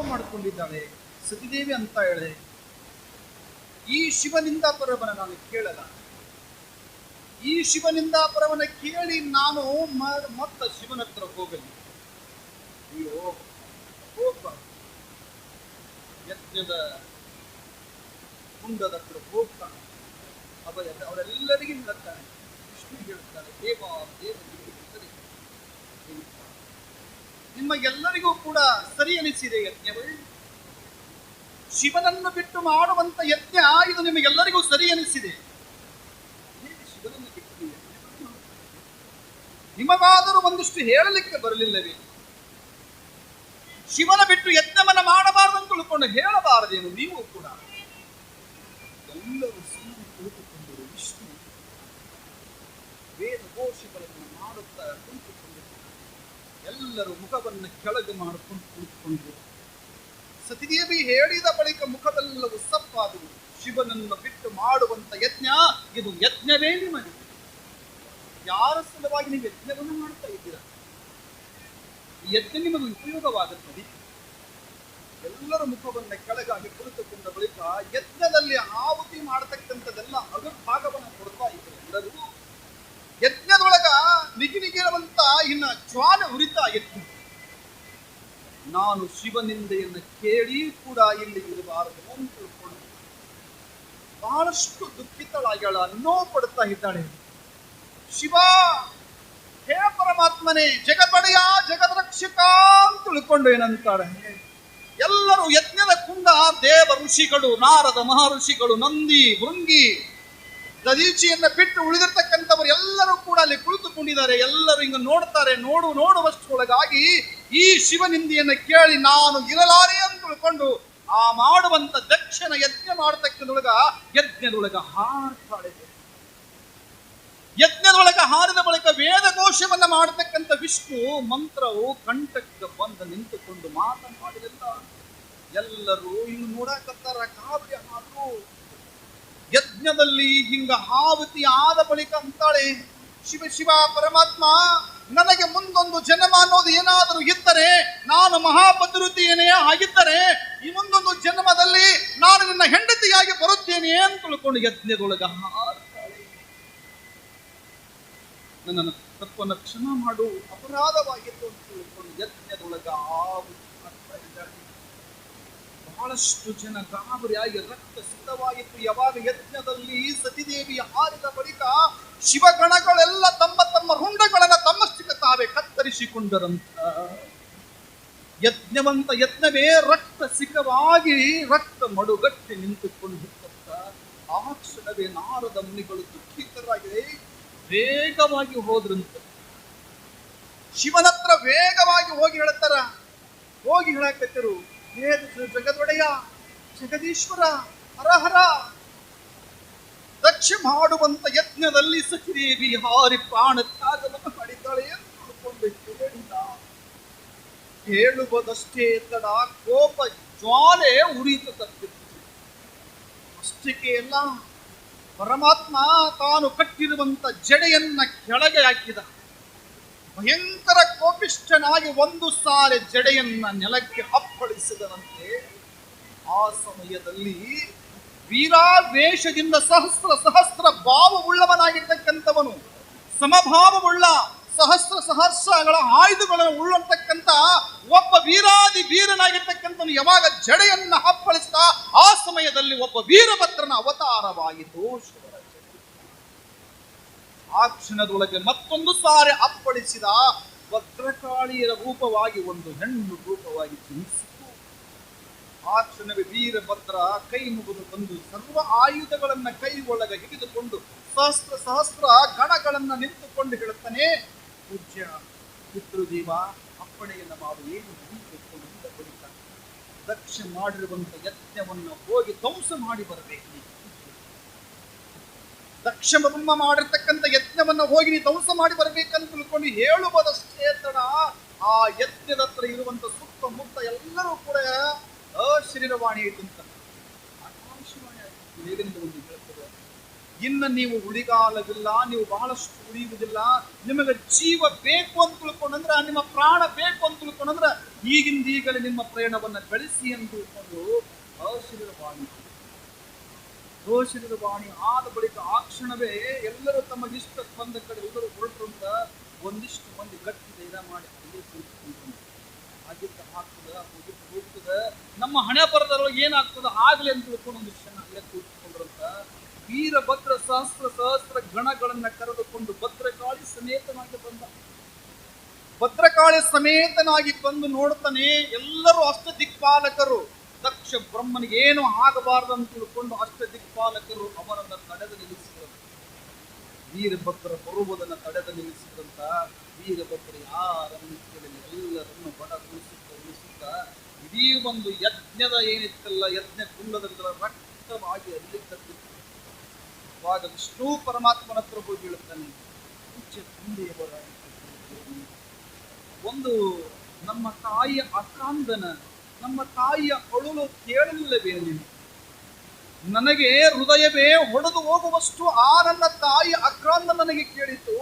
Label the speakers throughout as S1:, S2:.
S1: ಮಾಡಿಕೊಂಡಿದ್ದಾಳೆ ಸತಿದೇವಿ ಅಂತ ಹೇಳಿ ಈ ಶಿವನಿಂದ ಪರವನ ನಾನು ಕೇಳಲ್ಲ. ಈ ಶಿವನಿಂದ ಪರವನ ಕೇಳಿ ನಾನು ಮತ್ತ ಶಿವನ ಹತ್ರ ಹೋಗಲಿ. ಅಯ್ಯೋ ಹೋಗ ಯಜ್ಞದ ಕುಂಡದ ಹತ್ರ ಹೋಗ್ತಾನೆ. ಅವರೆಲ್ಲರಿಗೂ ಹೇಳ್ತಾನೆ, ವಿಷ್ಣು ಹೇಳ್ತಾನೆ, ನಿಮಗೆಲ್ಲರಿಗೂ ಕೂಡ ಸರಿ ಅನಿಸಿದೆ ಯಜ್ಞವೇ. ಶಿವನನ್ನು ಬಿಟ್ಟು ಮಾಡುವಂತ ಯಜ್ಞ ಇದು ನಿಮಗೆಲ್ಲರಿಗೂ ಸರಿ ಅನಿಸಿದೆ. ಶಿವನನ್ನು ಬಿಟ್ಟು ನಿಮಗಾದರೂ ಒಂದಿಷ್ಟು ಹೇಳಲಿಕ್ಕೆ ಬರಲಿಲ್ಲವೇ? ಶಿವನ ಬಿಟ್ಟು ಯಜ್ಞವನ್ನ ಮಾಡಬಾರದು ಅಂತ ತಿಳ್ಕೊಂಡು ಹೇಳಬಾರದೇನು ನೀವು ಕೂಡ? ಎಲ್ಲರೂ ಸುಮ್ಮನೆ ಕುಳಿತುಕೊಂಡರು. ವಿಷ್ಣು ವೇದ ಘೋಷಗಳನ್ನು ಮಾಡುತ್ತಾ ಕುಳಿತುಕೊಂಡಿದ್ದಾರೆ. ಎಲ್ಲರೂ ಮುಖವನ್ನು ಕೆಳಗೆ ಮಾಡಿಕೊಂಡು ಕುಳಿತುಕೊಂಡರು. ಸತಿದೇವಿ ಹೇಳಿದ ಬಳಿಕ ಮುಖವೆಲ್ಲವೂ ಸಪ್ಪಾದವು. ಶಿವನನ್ನು ಬಿಟ್ಟು ಮಾಡುವಂತ ಯಜ್ಞ ಇದು ಯಜ್ಞವೇ ನಿಮಗೆ? ಯಾರ ಸಲುವಾಗಿ ನೀವು ಯಜ್ಞವನ್ನು ಮಾಡ್ತಾ ಇದ್ದೀರಾ? ಈ ಯಜ್ಞ ನಿಮಗೆ ಉಪಯೋಗವಾಗುತ್ತದೆ? ಎಲ್ಲರ ಮುಖವನ್ನ ಕೆಳಗಾಗಿ ಕುಳಿತುಕೊಂಡ ಬಳಿಕ ಯಜ್ಞದಲ್ಲಿ ಆಹುತಿ ಮಾಡತಕ್ಕಂಥದ್ದೆಲ್ಲ ಅಗರ್ಭಾಗವನ್ನು ಕೊಡ್ತಾ ಇದ್ದಾರೆ. ಎಲ್ಲರೂ ಯಜ್ಞದೊಳಗ ನಿಗಿನಿಗಿರುವಂತ ಇನ್ನ ಜ್ವಾಲೆ ಉರಿತಾ ಇತ್ತು. ನಾನು ಶಿವನಿಂದೆಯನ್ನು ಕೇಳಿ ಕೂಡ ಇಲ್ಲಿ ಇರಬಾರದು ಅಂತ ತಿಳ್ಕೊಂಡು ಬಹಳಷ್ಟು ದುಃಖಿತಳಾಗ್ಯಾಳ, ನೋವು ಪಡ್ತಾ ಇದ್ದಾಳೆ. ಶಿವ, ಹೇ ಪರಮಾತ್ಮನೇ, ಜಗದೊಡೆಯ ಜಗದ್ರಕ್ಷಕ ಅಂತ ತಿಳ್ಕೊಂಡು ಏನಂತಾಳೆ. ಎಲ್ಲರೂ ಯಜ್ಞದ ಕುಂಡ ದೇವ ಋಷಿಗಳು, ನಾರದ ಮಹರ್ಷಿಗಳು, ನಂದಿ, ಭೃಂಗಿ, ದದೀಚಿಯನ್ನ ಬಿಟ್ಟು ಉಳಿದಿರ್ತಕ್ಕಂಥವರು ಎಲ್ಲರೂ ಕೂಡ ಅಲ್ಲಿ ಕುಳಿತುಕೊಂಡಿದ್ದಾರೆ. ಎಲ್ಲರೂ ಹಿಂಗ ನೋಡ್ತಾರೆ. ನೋಡುವಷ್ಟರೊಳಗಾಗಿ ಈ ಶಿವನಿಂದಿಯನ್ನು ಕೇಳಿ ನಾನು ಇರಲಾರೆ ಅಂತ ತಿಳ್ಕೊಂಡು ಆ ಮಾಡುವಂತ ದಕ್ಷಿಣ ಯಜ್ಞ ಮಾಡತಕ್ಕದೊಳಗ ಯಜ್ಞದೊಳಗ ಹಾರ್ತಾಳೆ. ಯಜ್ಞದೊಳಗ ಹಾರಿದ ಬಳಿಕ ವೇದಘೋಷವನ್ನ ಮಾಡತಕ್ಕಂಥ ವಿಷ್ಣು ಮಂತ್ರವು ಕಂಠಕ್ಕೆ ಬಂದು ನಿಂತುಕೊಂಡು ಮಾತನಾಡಿಲ್ಲ. ಎಲ್ಲರೂ ಇನ್ನು ನೋಡಕತ್ತಾರ. ಕಾವ್ಯ ಆದ್ರು ಯಜ್ಞದಲ್ಲಿ ಹಿಂಗ ಆಹುತಿ ಆದ ಬಳಿಕ ಅಂತಾಳೆ, ಶಿವ ಶಿವ ಪರಮಾತ್ಮ, ನನಗೆ ಮುಂದೊಂದು ಜನ್ಮ ಅನ್ನೋದು ಏನಾದರೂ ಇದ್ದರೆ, ನಾನು ಮಹಾಪತಿರುತಿಯೇನೇ ಆಗಿದ್ದರೆ ಈ ಮುಂದೊಂದು ಜನ್ಮದಲ್ಲಿ ನಾನು ನಿನ್ನ ಹೆಂಡತಿಯಾಗಿ ಬರುತ್ತೇನೆ ಅಂತ ತಿಳ್ಕೊಂಡು ಯಜ್ಞದೊಳಗ ಹಾರ್ತಾಳೆ. ನನ್ನನ್ನು ತಪ್ಪನ್ನು ಕ್ಷಮ ಮಾಡು, ಅಪರಾಧವಾಗಿತ್ತು ಅಂತ ತಿಳ್ಕೊಂಡು ಯಜ್ಞದೊಳಗ ಆಹುತಿ ಮಾಡ್ತಾ ಇದ್ದಾಳೆ. ಬಹಳಷ್ಟು ಜನ ಗಾಬರಿಯಾಗಿ ರಕ್ತ ಸಿದ್ಧವಾಗಿತ್ತು. ಯಾವಾಗ ಯಜ್ಞದಲ್ಲಿ ಸತಿದೇವಿ ಹಾರಿದ ಬಳಿಕ ಶಿವಗಣಗಳೆಲ್ಲ ತಮ್ಮ ತಮ್ಮ ರುಂಡಗಳನ್ನ ತಮ್ಮಷ್ಟಕ್ಕೆ ತಾವೇ ಕತ್ತರಿಸಿಕೊಂಡರಂತ. ಯಜ್ಞವೇ ರಕ್ತ ಸಿಕ್ಕವಾಗಿ ರಕ್ತ ಮಡುಗಟ್ಟಿ ನಿಂತುಕೊಂಡಿದ್ದಂತ. ಆ ಕ್ಷಣವೇ ನಾರದ ಮುನಿಗಳು ದುಃಖಿತರಾಗಿ ವೇಗವಾಗಿ ಹೋದ್ರಂತ. ಶಿವನತ್ರ ವೇಗವಾಗಿ ಹೋಗಿ ಹೇಳ್ತಾರ. ಹೋಗಿ ಹೇಳಕತ್ತರು, ಜಗದೊಡೆಯ ಜಗದೀಶ್ವರ ಹರಹರ, ದಕ್ಷ ಮಾಡುವಂತ ಯಜ್ಞದಲ್ಲಿ ಸತಿದೇವಿ ಹಾರಿ ಪ್ರಾಣ ತ್ಯಾಗವನ್ನು ಮಾಡಿದ್ದಾಳೆ ಎಂದು ತಿಳ್ಕೊಂಡು ಹೇಳಿದ. ಹೇಳುವುದಷ್ಟೇ ತಡ, ಕೋಪ ಜ್ವಾಲೆ ಉರಿತು ತಪ್ಪಿತ್ತು. ಅಷ್ಟಕ್ಕೆ ಎಲ್ಲ ಪರಮಾತ್ಮ ತಾನು ಕಟ್ಟಿರುವಂತ ಜಡೆಯನ್ನ ಕೆಳಗೆ ಹಾಕಿದ. ಭಯಂಕರ ಕೋಪಿಷ್ಠನಾಗಿ ಒಂದು ಸಾರಿ ಜಡೆಯನ್ನ ನೆಲಕ್ಕೆ ಅಪ್ಪಳಿಸಿದರಂತೆ. ಆ ಸಮಯದಲ್ಲಿ ವೀರಾವೇಶದಿಂದ ಸಹಸ್ರ ಭಾವವುಳ್ಳವನಾಗಿರ್ತಕ್ಕಂಥವನು, ಸಮಭಾವವುಳ್ಳ ಸಹಸ್ರಗಳ ಆಯುಧಗಳನ್ನು ಉಳ್ಳತಕ್ಕಂಥ ಒಬ್ಬ ವೀರಾದಿ ವೀರನಾಗಿರ್ತಕ್ಕಂಥವನು ಯಾವಾಗ ಜಡೆಯನ್ನ ಅಪ್ಪಳಿಸಿದ, ಆ ಸಮಯದಲ್ಲಿ ಒಬ್ಬ ವೀರಭದ್ರನ ಅವತಾರವಾಯಿತು. ಆ ಕ್ಷಣದೊಳಗೆ ಮತ್ತೊಂದು ಸಾರಿ ಅಪ್ಪಳಿಸಿದ ಭದ್ರಕಾಳಿಯರ ರೂಪವಾಗಿ ಒಂದು ಹೆಣ್ಣು ರೂಪವಾಗಿ ಜನಿಸಿತು. ಆ ಕ್ಷಣವೇ ವೀರಭದ್ರ ಕೈ ಮುಗಿದು ಬಂದು ಸರ್ವ ಆಯುಧಗಳನ್ನ ಕೈ ಒಳಗೆ ಹಿಡಿದುಕೊಂಡು ಸಹಸ್ರ ಗಣಗಳನ್ನ ನಿಂತುಕೊಂಡು ಹೇಳುತ್ತಾನೆ, ಪೂಜ್ಯ ಪಿತೃದೇವ, ಅಪ್ಪಣೆಯನ್ನು ಮಾಡು, ಏನು ನಿಂತುಕೊಂಡು ಬಳಿಕ ದಕ್ಷ ಮಾಡಿರುವಂತ ಯಜ್ಞವನ್ನು ಹೋಗಿ ಧ್ವಂಸ ಮಾಡಿ ಬರಬೇಕು. ದಕ್ಷ ಬ್ರಹ್ಮ ಮಾಡಿರ್ತಕ್ಕಂಥ ಯಜ್ಞವನ್ನು ಹೋಗಿ ನೀವು ಧ್ವಂಸ ಮಾಡಿ ಬರ್ಬೇಕಂತ ತಿಳ್ಕೊಂಡು ಹೇಳುವುದಷ್ಟೇ ತಡ, ಆ ಯಜ್ಞದ ಹತ್ರ ಇರುವಂತ ಸುತ್ತಮುತ್ತ ಎಲ್ಲರೂ ಕೂಡ ಅಶರೀರವಾಣಿ ಆಯ್ತು ಅಂತ ಆಕಾಶವಾಣಿ ಆಯ್ತು. ಹೇಗೆಂದು ಒಂದು ಹೇಳ್ತದೆ, ಇನ್ನು ನೀವು ಉಳಿಗಾಲವಿಲ್ಲ, ನೀವು ಬಹಳಷ್ಟು ಉಳಿಯುವುದಿಲ್ಲ, ನಿಮಗೆ ಜೀವ ಬೇಕು ಅಂತ ತಿಳ್ಕೊಂಡ್ರೆ, ನಿಮ್ಮ ಪ್ರಾಣ ಬೇಕು ಅಂತ ತಿಳ್ಕೊಂಡ್ರೆ ಈಗಿಂದೀಗಲೇ ನಿಮ್ಮ ಪ್ರಯಾಣವನ್ನ ಬೆಳೆಸಿ ಅಂತ ತಿಳ್ಕೊಂಡು ಅಶರೀರ ವಾಣಿ ಆದ ಬಳಿಕ ಆ ಕ್ಷಣವೇ ಎಲ್ಲರೂ ತಮ್ಮ ಇಷ್ಟ ಬಂದ ಕಡೆ ಎಲ್ಲರೂ ಹೊರಟರು ಅಂತ ಒಂದಿಷ್ಟು ಮಂದಿ ಗಟ್ಟಿ ಧೈರ್ಯ ಮಾಡಿ ಅಲ್ಲೇ ಕುಳಿತುಕೊಂಡ್ರು. ಆಗಿದ್ದ ಆಗ್ತದ ಹೋಗ್ತದ, ನಮ್ಮ ಹಣೆ ಬರದೊಳಗೆ ಏನಾಗ್ತದ ಆಗ್ಲಿ ಅಂತ ತಿಳ್ಕೊಂಡು ಒಂದು ಕ್ಷಣ ಅಲ್ಲೇ ಕುಳಿತುಕೊಂಡ್ರಂತ ವೀರಭದ್ರ ಸಹಸ್ರ ಗಣಗಳನ್ನ ಕರೆದುಕೊಂಡು ಭದ್ರಕಾಳಿ ಸಮೇತನಾಗಿ ಬಂದು ನೋಡ್ತಾನೆ. ಎಲ್ಲರೂ ಅಷ್ಟ ದಿಕ್ಪಾಲಕರು, ದಕ್ಷ ಬ್ರಹ್ಮನಿಗೆ ಏನು ಆಗಬಾರದು ಅಂತ ತಿಳ್ಕೊಂಡು ಅಷ್ಟ ದಿಕ್ಪಾಲಕರು ಅವರನ್ನ ತಡೆದು ನಿಲ್ಲಿಸಿದರು. ವೀರಭದ್ರ ಬರುವುದನ್ನು ತಡೆದು ನಿಲ್ಲಿಸಿದಂತ ವೀರಭದ್ರ ಯಾರನ್ನು ಎಲ್ಲರನ್ನು ಬಡಗೊಳಿಸುತ್ತ ಇಡೀ ಒಂದು ಯಜ್ಞದ ಏನಿತ್ತಲ್ಲ, ಯಜ್ಞ ಕುಂಡದ ರಕ್ತವಾಗಿ ಅಲ್ಲಿ ತಪ್ಪಿತ್ತು. ಅವಾಗ ವಿಷ್ಣು ಪರಮಾತ್ಮನ ಹತ್ರ ಹೋಗಿ ಹೇಳುತ್ತಾನೆ, ಪೂಜ್ಯ ತಂದೆಯವರ ಒಂದು ನಮ್ಮ ತಾಯಿಯ ಅಕಾಂದನ, ನಮ್ಮ ತಾಯಿಯ ಅಳುಲು ಕೇಳಲಿಲ್ಲವೇ ನೀನು? ನನಗೆ ಹೃದಯವೇ ಹೊಡೆದು ಹೋಗುವಷ್ಟು ಆ ನನ್ನ ತಾಯಿಯ ಆಕ್ರಂದ ನನಗೆ ಕೇಳಿತು.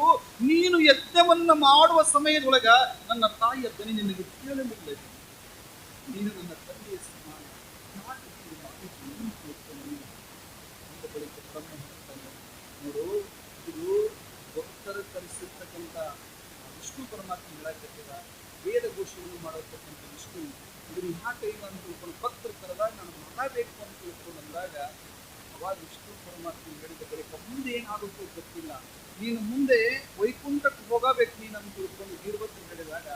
S1: ನೀನು ಯಜ್ಞವನ್ನ ಮಾಡುವ ಸಮಯದೊಳಗ ನನ್ನ ತಾಯಿಯ ಧ್ವನಿ ನಿನಗೆ ಕೇಳಲಿಲ್ಲ. ನೀನು ನನ್ನ ತಂದೆಯ ಸಮಾನ. ನೋಡು, ಇದು ಭಕ್ತರ ಕಲಿಸಿರ್ತಕ್ಕಂಥ ವಿಷ್ಣು ಪರಮಾತ್ಮ ಹೇಳಕತ್ತಿದ ವೇದ ಘೋಷಣೆ ಮಾಡತಕ್ಕಂಥ ವಿಷ್ಣು. ಇದನ್ನು ಯಾಕೆ ಇಲ್ಲ ಅಂತ ತಿಳ್ಕೊಂಡು ಭಕ್ತರು ಕರೆದಾಗ ನಾನು ಮಾಡಬೇಕು ಅಂತ ತಿಳ್ಕೊಂಡು ಅಂದಾಗ ಅವಾಗ ವಿಷ್ಣು ಪರಮಾತ್ಮ ಹೇಳಿದ ಬಳಿಕ ಮುಂದೆ ಏನಾಗುತ್ತೋ ಗೊತ್ತಿಲ್ಲ, ನೀನು ಮುಂದೆ ವೈಕುಂಠಕ್ಕೆ ಹೋಗಬೇಕು ನೀನು ಅಂತ ತಿಳ್ಕೊಂಡು ವೀರಭದ್ರ ಹೇಳಿದಾಗ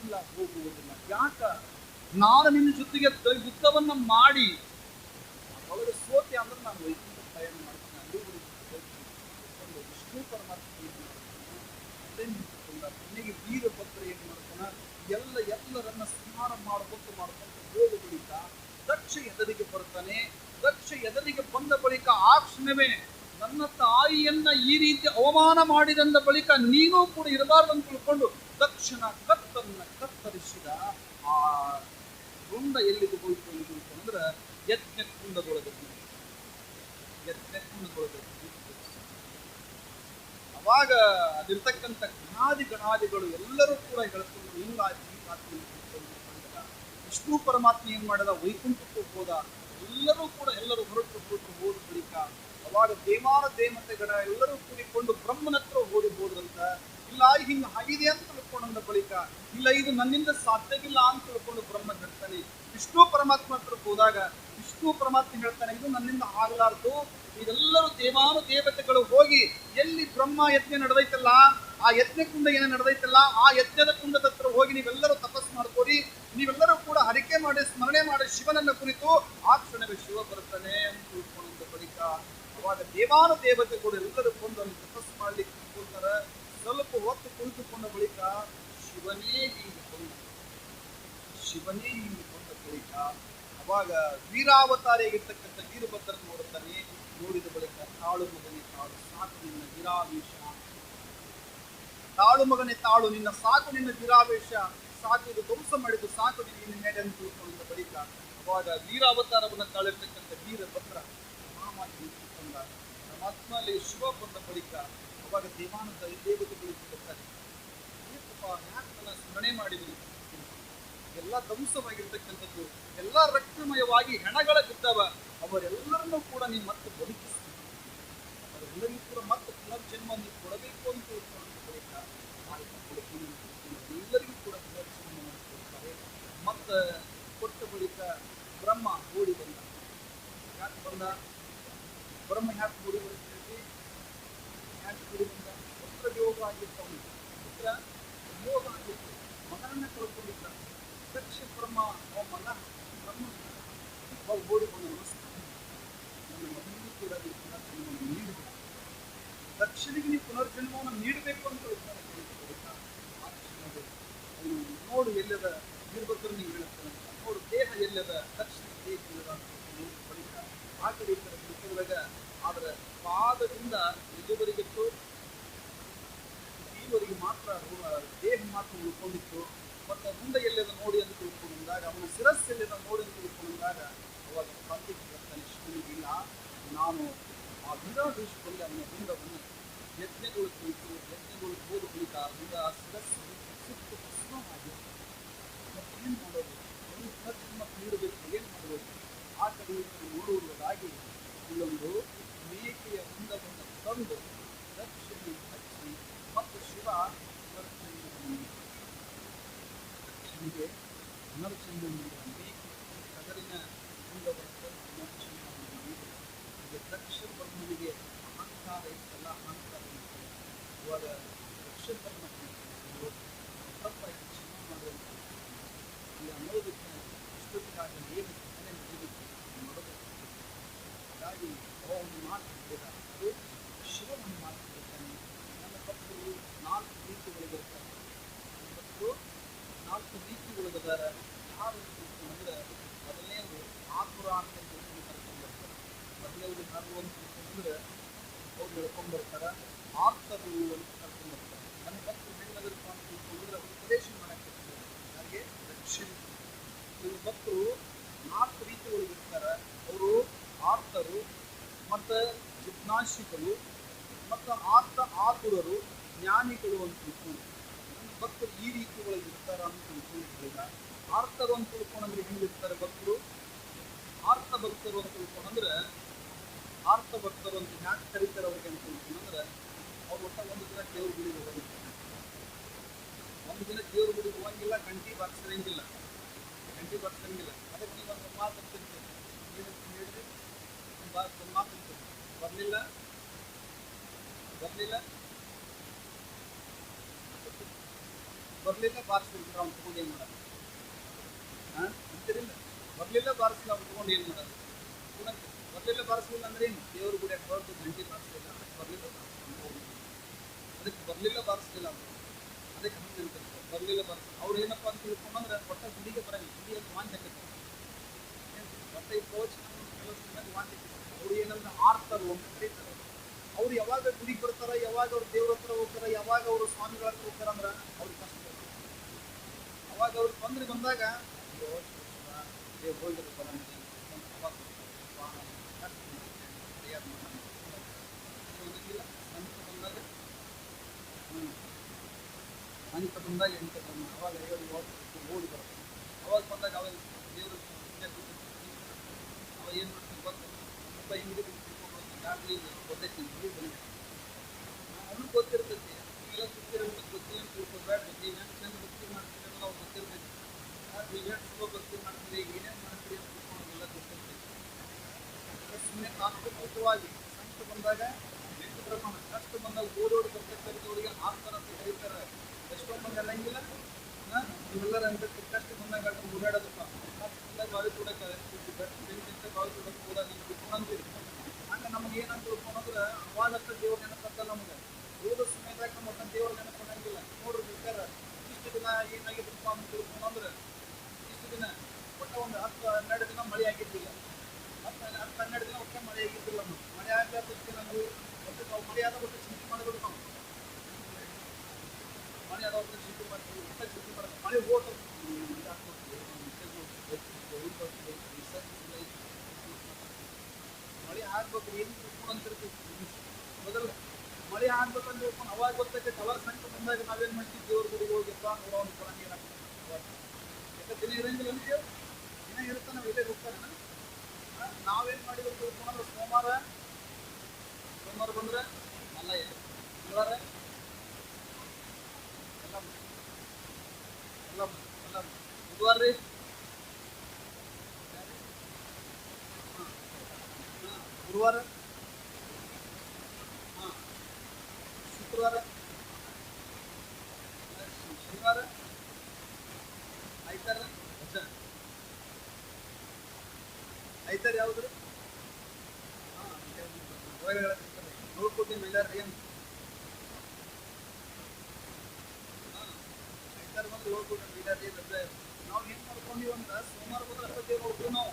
S1: ಇಲ್ಲ ಹೋಗುವುದಿಲ್ಲ. ಯಾಕ? ನಾನು ನಿನ್ನ ಜೊತೆಗೆ ಯುದ್ಧವನ್ನ ಮಾಡಿ ಅವಳು ಸೋತೆ ಅಂದ್ರೆ ನಾನು ವೈಕುಂಠ ಪ್ರಯಾಣ ಮಾಡ್ತೀನಿ, ಅಲ್ಲಿ ವಿಷ್ಣು ಪರಮಾತ್ಮ ಅದೇ ನಿಂತುಕೊಂಡ ಕೊನೆಗೆ ವೀರಭದ್ರ ಏನ್ ಮಾಡ್ತಾನ, ಎಲ್ಲರನ್ನ ಸಂಹಾರ ಮಾಡ್ಕೊಂಡು ಹೋದ ಬಳಿಕ ದಕ್ಷ ಎದುರಿಗೆ ಬರ್ತಾನೆ. ದಕ್ಷ ಎದುರಿಗೆ ಬಂದ ಬಳಿಕ ಆ ಕ್ಷಣವೇ ನನ್ನ ತಾಯಿಯನ್ನ ಈ ರೀತಿ ಅವಮಾನ ಮಾಡಿದಂದ ಬಳಿಕ ನೀನೂ ಕೂಡ ಇರಬಾರ್ದು ಅಂತ ತಿಳ್ಕೊಂಡು ದಕ್ಷನ ಕತ್ತನ್ನ ಕತ್ತರಿಸಿದ. ಆ ರುಂಡ ಎಲ್ಲಿಗೆ ಹೋಯ್ತು ಅಂತಂದ್ರೆ ಯಜ್ಞ ಕುಂಡದೊಳಗೆ ಅವಾಗ ಅದಿರ್ತಕ್ಕಂಥ ಗಣಾದಿಗಳು ಎಲ್ಲರೂ ಕೂಡ ಹೇಳ್ಕೊಂಡು ಹಿಂಗಾಗಿ ವಿಷ್ಣು ಪರಮಾತ್ಮ ಏನ್ ಮಾಡಿದ, ವೈಕುಂಠಕ್ಕೂ ಹೋದ. ಎಲ್ಲರೂ ಹೊರಟು ಹೋದ ಬಳಿಕ ಅವಾಗ ದೇವತೆಗಳ ಎಲ್ಲರೂ ಕೂಡಿಕೊಂಡು ಬ್ರಹ್ಮನ ಹತ್ರ ಹೋದ್ರಂತ. ಇಲ್ಲ ಹಿಂಗ ಆಗಿದೆ ಅಂತ ತಿಳ್ಕೊಂಡ ಬಳಿಕ ಇಲ್ಲ ಇದು ನನ್ನಿಂದ ಸಾಧ್ಯವಿಲ್ಲ ಅಂತ ತಿಳ್ಕೊಂಡು ಬ್ರಹ್ಮ ಹೇಳ್ತಾನೆ. ವಿಷ್ಣು ಪರಮಾತ್ಮ ಹತ್ರ ಹೋದಾಗ ವಿಷ್ಣು ಪರಮಾತ್ಮ ಹೇಳ್ತಾನೆ ಇದು ನನ್ನಿಂದ ಆಗಲಾರದು. ಇದೆಲ್ಲರೂ ದೇವತೆಗಳು ಹೋಗಿ ಎಲ್ಲಿ ಬ್ರಹ್ಮ ಯಜ್ಞ ನಡೆದೈತಲ್ಲ, ಆ ಯಜ್ಞ ಕುಂಡ ಏನ ನಡೆದೈತಲ್ಲ, ಆ ಯಜ್ಞದ ಕುಂಡದ ಹತ್ರ ಹೋಗಿ ನೀವೆಲ್ಲರೂ ತಪಸ್ ಮಾಡ್ಕೋರಿ, ನೀವೆಲ್ಲರೂ ಕೂಡ ಹರಿಕೆ ಮಾಡಿ ಸ್ಮರಣೆ ಮಾಡಿ ಶಿವನನ್ನ ಕುರಿತು. ಆ ಕ್ಷಣವೇ ಶಿವ ಬರ್ತಾನೆ ಅಂತ ತಿಳ್ಕೊಂಡ ಬಳಿಕ ಅವಾಗ ದೇವತೆಗಳು ಎಲ್ಲರೂ ಕೊಂಡು ಅಲ್ಲಿ ತಪಸ್ ಮಾಡ್ಲಿಕ್ಕೆ ಕೂತ್ಕೊಳ್ತಾರೆ. ಸ್ವಲ್ಪ ಹೊತ್ತು ಕುಳಿತುಕೊಂಡ ಬಳಿಕ ಶಿವನೇ ಹೀಗೆ ಕೊಂಡ ಬಳಿಕ ಅವಾಗ ವೀರಾವತಾರಿಯಾಗಿರ್ತಕ್ಕಂಥ ವೀರಭದ್ರ ನೋಡುತ್ತಾನೆ. ನೋಡಿದ ಬಳಿಕ ತಾಳು ಮಗನೇ ತಾಳು, ಸಾಕು ನಿನ್ನ ವಿರಾವೇಶ, ತಾಳು ಮಗನೇ ತಾಳು, ನಿನ್ನ ಸಾಕು, ನಿನ್ನ ವಿರಾವೇಶ ಸಾಕು, ಇದು ಧ್ವಂಸ ಮಾಡಿದ್ದು ಸಾಕು ನಿನ್ನ ಮೇಲೆ ಅಂತ ತಿಳ್ಕೊಂಡ ಬಳಿಕ ಅವಾಗ ವೀರಾವತಾರವನ್ನು ತಾಳಿರ್ತಕ್ಕಂಥ ವೀರಭದ್ರ ಮಾಮಾಗಿ ನಿಂತುಕೊಂಡ. ಪರಮಾತ್ಮಲ್ಲಿ ಶಿವ ಬಂದ ಬಳಿಕ ಅವಾಗ ದೇವತೆಗಳು ಬರ್ತಾರೆ. ಯಾಕನ್ನ ಸ್ಮರಣೆ ಮಾಡಿದ್ರು, ಎಲ್ಲ ಧ್ವಂಸವಾಗಿರ್ತಕ್ಕಂಥದ್ದು, ಎಲ್ಲ ರಕ್ತಮಯವಾಗಿ ಹೆಣಗಳ ಬಿದ್ದವ, ಅವರೆಲ್ಲರನ್ನೂ ಕೂಡ ನೀವು ಮತ್ತೆ ಬದುಕಿಸ್ತೀವಿ, ಅವರೆಲ್ಲರಿಗೂ ಕೂಡ ಮತ್ತೆ ಪುನರ್ಜನ್ಮ ನೀವು ಕೊಡಬೇಕು ಅಂತ ತಿಳ್ಕೊಂಡ ಬಳಿಕ ಎಲ್ಲರಿಗೂ ಕೂಡ ಪುನರ್ಜನ್ಮ ಕೊಡ್ತಾರೆ. ಮತ್ತ ಕೊಟ್ಟ ಬಳಿಕ ಬ್ರಹ್ಮ ಓಡಿ ಬಂದ. ಯಾಕೆ ಬಂದ ಬ್ರಹ್ಮ? ಯಾಕೆ ಓಡಿ ಬಂದ? ಪುತ್ರ ಯೋಗ ಆಗಿತ್ತು, ಅವನಿಗೆ ಪುತ್ರ ಯೋಗ ಆಗಿತ್ತು, ಮಗನನ್ನ ಕಳ್ಕೊಂಡಿದ್ದ. ದಕ್ಷ ಬ್ರಹ್ಮ ಮಗ ಬ್ರಹ್ಮ ಓಡಿ ಬಂದ. ನಮಸ್ಕಾರ, ನನ್ನ ಮಗನಿಗೂ ಕೂಡ ನೀವು ಪುನರ್ಜನ್ಮವನ್ನು ನೀಡಬೇಕು, ದಕ್ಷನಿಗೆ ನೀವು ಪುನರ್ಜನ್ಮವನ್ನು ನೀಡಬೇಕು ಅಂತ ನೋಡು ಎಲ್ಲದ ವೀರಭದ್ರ ನೀವು ಹೇಳುತ್ತಾನೆ, ನೋಡು ದೇಹ ಎಲ್ಲದ, ದಕ್ಷಿಣ ದೇಹ ಎಲ್ಲದ ಅಂತ ಬಳಿಕ ಆ ಕಡೆ ಈ ಕಡೆ ಬಿಟ್ಟೊಳಗ ಆದ್ರೆ ಪಾದದಿಂದ ಇದುವರೆಗಿತ್ತು, ಈವರೆಗೆ ಮಾತ್ರ ದೇಹ ಮಾತ್ರ ಉಳ್ಕೊಂಡಿತ್ತು. ಮತ್ತು ಮುಂದೆ ಎಲ್ಲದ ನೋಡಿ ಅಂತ ತಿಳ್ಕೊಂಡಾಗ, ಅವನ ಶಿರಸ್ಸೆಲ್ಲದ ನೋಡಿ ಅಂತ ತಿಳ್ಕೊಂಡಾಗ ಅವಾಗ ತಂದೆ ಹೇಳ್ತಾನೆ ಶಿವನಿಗೆ, ಇಲ್ಲ ನಾನು ಆ ವಿರಾವೇಶದಲ್ಲಿ ಏನು ಮನೆಯನ್ನು ಜೀವಿಸಿ ಮಾಡೋದು. ಹಾಗಾಗಿ ಒಂದು ಮಾತು ಹೇಳಿದ ಅದು ಶಿವನನ್ನು ಮಾತು ಹೇಳ್ತಾನೆ. ನನ್ನ ಭಕ್ತರು 4 ರೀತಿಗಳಿಗಿರ್ತಾರೆ. ನನ್ನ ಭಕ್ತರು 4 ರೀತಿಗಳಿಗದಾರ. ಯಾರು ಅಂದ್ರೆ ಮೊದಲನೇವರು ಆತುರ ಅಂತ ಕರ್ಕೊಂಡ್ಬರ್ತಾರೆ. ಮೊದಲನೇವರು ಯಾರು ಅಂತ ತಿಳ್ಕೊಂಡ್ರೆ ಅವ್ರು ಹೇಳ್ಕೊಂಡ್ಬರ್ತಾರೆ ಆರ್ತರು ಅಂತ ಕರ್ಕೊಂಡ್ಬರ್ತಾರೆ. ನನ್ನ ಭಕ್ತರು ಹೆಣ್ಣದಲ್ಪ ಅಂತ ತಿಳ್ಕೊಂಡ್ರೆ ಉಪದೇಶ ಮಾಡಕ್ಕೆ ಹಾಗೆ ರಕ್ಷಣೆ. ಇವ್ರ ಭಕ್ತರು 4 ರೀತಿಗಳಿಗಿರ್ತಾರೆ. ಅವರು ಆರ್ತರು ಮತ್ತು ಜಿಜ್ಞಾಸಿಗಳು ಮತ್ತು ಆತುರರು, ಜ್ಞಾನಿಗಳು ಅಂತ ತಿಳ್ಕೊಂಡು ನನ್ನ ಭಕ್ತರು ಈ ರೀತಿ ಒಳಗೆ ಇರ್ತಾರ ಅಂತ ತಿಳ್ಕೊಂಡಿದ್ದ. ಆರ್ತರು ಅಂತ ತಿಳ್ಕೊಂಡ್ರೆ ಹೆಂಗಿರ್ತಾರೆ ಭಕ್ತರು? ಆರ್ತ ಭಕ್ತರು ಅಂತ ತಿಳ್ಕೊಂಡ್ರೆ ಆರ್ತ ಭಕ್ತರು ಅಂತ ಯಾಕೆ ಕರೀತಾರೆ ಅವ್ರಿಗೆ ಅಂತ ತಿಳ್ಕೊಂಡ್ರೆ ಅವ್ರು ಒಟ್ಟ ಒಂದು ದಿನ ದೇವ್ರ ಗುಡಿಗೆ ಹೋಗಿರ್ತಾರೆ. ಒಂದು ದಿನ ದೇವ್ರ ಗುಡಿಗೆ ಹೋಗಂಗಿಲ್ಲ, ಗಂಟಿ ಬಾರಿಸಂಗಿಲ್ಲ. ಅದಕ್ಕೆ ನೀವು ಒಂದು ಮಾತು ಅಂತಿರ್ತೀರಿ. ಏನಂತ ಹೇಳಿದ್ರೆ ಒಂದು ಮಾತು ಅಂತೀರಿ, ಬರಲಿಲ್ಲ ಬಾರಿಸಿರ್ತಾರೆ ಅವ್ನು ತಗೊಂಡು ಏನು ಮಾಡೋದು? ಅಂತೀರಿಲ್ಲ, ಬರಲಿಲ್ಲ ಬಾರಿಸಿಲ್ಲ ಅವ್ನು ತಗೊಂಡು ಏನು ಮಾಡೋದು? ಬರಲಿಲ್ಲ ಬಾರಿಸಲಿಲ್ಲ ಅಂದ್ರೆ ಏನು? ದೇವ್ರ ಗುಡಿ ಹೊರತು ಗಂಟಿ ಬಾರಿಸಲಿಲ್ಲ, ಅದಕ್ಕೆ ಬರಲಿಲ್ಲ ಬಾರಿಸಲಿಲ್ಲ ಅಂತ ಅದಕ್ಕೆ ಹಂಗೆ ಅಂತಿರ್ತಾರೆ. ಬರಲಿಲ್ಲ ಬಾರಿಸ ಅವ್ರು ಏನಪ್ಪ ಅಂತ ತಿಳ್ಕೊಂಡ್ರೆ ಒಟ್ಟ ಗುಡಿಗೆ ಬರಂಗಿಲ್ಲ. ಗುಡಿಯಲ್ಲಿ ವಾಂತಿ ಹಾಕೈತೆ ಒಟ್ಟ ಈ ಪ್ರವಚನ ವಾಂತಿ ಹಾಕೈತೆ. ಅವ್ರು ಏನಂದ್ರೆ ಆರ್ತರು ಅಂತ ಕರೀತಾರೆ. ಅವ್ರು ಯಾವಾಗ ಗುಡಿಗೆ ಬರ್ತಾರ, ಯಾವಾಗ ಅವ್ರು ದೇವ್ರ ಹತ್ರ ಹೋಗ್ತಾರ, ಯಾವಾಗ ಅವರು ಸ್ವಾಮಿಗಳ ಹತ್ರ ಹೋಗ್ತಾರ ಅಂದ್ರೆ ಅವ್ರಿಗೆ ಕಷ್ಟ ಬರ್ತದೆ. ಅವಾಗ ಅವ್ರು ತೊಂದರೆ ಬಂದಾಗ ಹೋಗಿರೋ ಬರಂಗಿಲ್ಲ ಅಂತ ಬಂದಾಗ ಅವಾಗ ಓಡಿ ಬರ್ತದೆ. ಅವಾಗ ಬಂದಾಗ ಅವಾಗ ದೇವರು ಅವಾಗ ಏನು ಮಾಡ್ತೀನಿ ಬಂದು ತುಂಬ ಹಿಂದೆ ಗಾಡಿ ಗೊತ್ತೈತಿ ಬಂದೆ ಅವ್ನಿಗೆ ಗೊತ್ತಿರ್ತೈತಿ. ಎಲ್ಲ ಗೊತ್ತಿರೋದು ಗೊತ್ತಿಲ್ಲ ಅಂತ ತಿಳ್ಕೊಬೇಡ. ನೀವು ಹೆಂಗೆ ಚಂದ ಭಕ್ತಿ ಮಾಡ್ತೀರಿ ಅನ್ನೋದು ಅವ್ರು ಗೊತ್ತಿರ್ತೈತಿ. ನೀವು ಹೆಂಗೆ ತುಂಬ ಭಕ್ತಿ ಮಾಡ್ತೀರಿ, ಏನೇನು ಮಾಡ್ತೀರಿ ಅಂತ ತಿಳ್ಕೊಳ್ಳೋದೆಲ್ಲ ಗೊತ್ತಿರ್ತೈತಿ. ಸುಮ್ಮನೆ ತಾತ್ವಿಕವಾಗಿ ಸಂಕಟ ಬಂದಾಗ ಎಷ್ಟು ಪ್ರಮಾಣ ಕಷ್ಟ ಬಂದಾಗ ಓಡೋಡಿ ಬರ್ತಕ್ಕಂಥವ್ರಿಗೆ ಆರ್ತರ ಅಂತ ಕರೀತಾರೆ. ಎಷ್ಟೊಂದು ಮಂದಿ ಅಲ್ಲಂಗಿಲ್ಲ ಇವೆಲ್ಲರ ಅನ್ಬೇಕು ಕಷ್ಟ ಬಂದಾಗ ಓಡಾಡೋದಪ್ಪ ಬಾವಿ ಕೊಡಕ್ಕೆ ಬಾವಿ ಕೊಡಕ್ಕೆ ಹೋದಾಗ ನಾವು ತಿಳ್ಕೊಂಡಂತೀವಿ. ಹಂಗೆ ನಮ್ಗೆ ಏನಂತ ತಿಳ್ಕೊಂಡ್ರೆ ಅವಾಗಷ್ಟ ದೇವ್ರ ನೆನಪತ್ತ ನಮ್ಗೆ ಓದೋ ಸಮಯದಾಗ ನಮ್ಮ ಒಟ್ಟು ದೇವ್ರ ನೆನಪನ್ನಂಗಿಲ್ಲ. ನೋಡ್ರಿ ಬೇಕಾರೆ ಇಷ್ಟು ದಿನ ಏನಾಗಿದ್ದಪ್ಪ ಅಂತ ತಿಳ್ಕೊಂಡ್ರೆ ಇಷ್ಟು ದಿನ ಒಟ್ಟ ಒಂದು 10-12 ದಿನ ಮಳೆ ಆಗಿದ್ದಿಲ್ಲ. 10-12 ದಿನ ಒಟ್ಟೆ ಮಳೆ ಆಗಿದ್ದಿಲ್ಲ. ಮಳೆ ಆಗಕ್ಕೆ ನಾವು ಒಟ್ಟು ನಾವು ಮಳೆ ಆದ ಒಟ್ಟು ಚಿಂತೆ ಮಾಡಬೇಕು. ನಾವು ಮಳೆ ಆದ ಒಟ್ಟು ಚಿಂತೆ ಮಾಡ್ತೀವಿ. ಒಟ್ಟ ಚಿಂತೆ ಮಾಡೋದು ಮಳೆ ಹೋದ ಮಳೆ ಆಗ್ಬೇಕು ಏನು ತಿಳ್ಕೊಂಡಂತಿರ್ತೀವಿ. ಮೊದಲು ಮಳೆ ಆಗ್ಬೇಕಂತ ತಿಳ್ಕೊಂಡು ಅವಾಗ ಗೊತ್ತೈತೆ. ಅವರ ಸಂಕಟ ಬಂದಾಗ ನಾವೇನು ಮಾಡ್ತೀವಿ? ದೇವ್ರ ಗುಡಿಗೆ ಹೋಗಿಪ್ಪ ನೋಡೋನು ಕೂಡ ನೀರಾಗ್ತದೆ. ದಿನ ಇರಂಗಿಲ್ಲ ಅಂತ ದಿನ ಇರುತ್ತೆ. ನಾವು ಇಲ್ಲೇ ಹೋಗ್ತಾರೆ. ನಾವೇನು ಮಾಡಿದ್ರು ತಿಳ್ಕೊಂಡ್ರೆ ಸೋಮವಾರ ಬಂದ್ರೆ ಅಲ್ಲ ಮಂಗಳವಾರ ಎಲ್ಲ ಬುಧವಾರ ರೀ ಗುರುವಾರ ಶುಕ್ರವಾರ ಶನಿವಾರ ಐತಾರ ಐತಾರ ಯಾವ್ದು? ನೋಡ್ಕೊಡ್ತೀನಿ ಮೈಲಾರ ಏನು ಐತಾರ ಬಂದು ನೋಡ್ಕೊಡ್ರಿ ಮೈಲಾರ ರಜೆ. ನಾವು ಏನು ಮಾಡ್ಕೊಂಡಿವಿ ಅಂತ ಸೋಮವಾರ ಬಂದ್ರೆ ಅಷ್ಟ ದೇವ್ರು ನೋಡ್ತೀವಿ ನಾವು.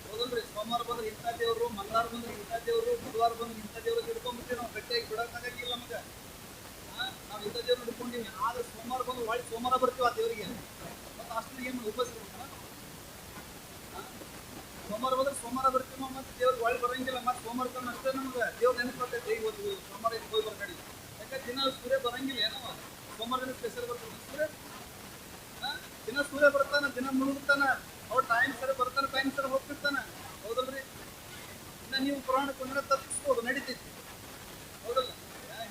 S1: ಹೌದಲ್ರಿ? ಸೋಮವಾರ ಬಂದ್ರೆ ಇಂಥ ದೇವರು, ಮಂಗಳವಾರ ಬಂದ್ರೆ ಇಂಥ ದೇವರು, ಬುಧವಾರ ಬಂದ್ರೆ ಇಂಥ ದೇವ್ರು ಹಿಡ್ಕೊಂಡ್ಬಿಡ್ತೀವಿ. ನಾವು ಗಟ್ಟಿಯಾಗಿ ಬಿಡೋಕ್ಕಾಗಂಗಿಲ್ಲ ನಮಗೆ. ನಾವು ಇಂಥ ದೇವ್ರು ಹಿಡ್ಕೊಂಡಿವಿ. ಆದ್ರೆ ಸೋಮವಾರ ಬಂದ್ರೆ ಒಳ್ಳೆ ಸೋಮವಾರ ಬರ್ತೀವಿ ಆ ದೇವರಿಗೆ. ಮತ್ತು ಅಷ್ಟು ಏನು ಉಪಯೋಗಿಸ್ಬೇಕು. ಸೋಮವಾರ ಬಂದ್ರೆ ಸೋಮವಾರ ಬರ್ತೀವಿ ನಾವು. ಮತ್ತೆ ದೇವ್ರಿಗೆ ಒಳ್ಳೆ ಬರಂಗಿಲ್ಲ. ಮತ್ತೆ ಸೋಮವಾರ ತಂದು ಅಷ್ಟೇ ನಮ್ಗೆ ದೇವ್ರು ನೆನಪರ್ತೈತೆ. ಇವತ್ತು ಸೋಮವಾರ ಹೋಗಿ ಬರ್ಬೇಡಿ. ಯಾಕಂದ್ರೆ ದಿನ ಸೂರ್ಯ ಬರಂಗಿಲ್ಲ. ಏನೋ ಸೋಮವಾರ ದಿನ ಸ್ಪೆಷಲ್ ಬರ್ತದೆ ಸೂರ್ಯ. ದಿನ ಸೂರ್ಯ ಬರ್ತಾನೆ, ದಿನ ಮುಳುಗ್ತಾನ. ಅವ್ರು ಟೈಮ್ ಸರಿ ಬರ್ತಾನೆ, ಟೈಮ್ ಸರಿ ಹೋಗ್ತಿರ್ತಾನೆ. ಹೌದಲ್ರಿ? ಇನ್ನು ನೀವು ಪುರಾಣಕ್ಕೆ ಒಂದಿನ ತಪ್ಪಿಸ್ಬೋದು, ನಡೀತೈತಿ. ಹೌದಲ್ಲ?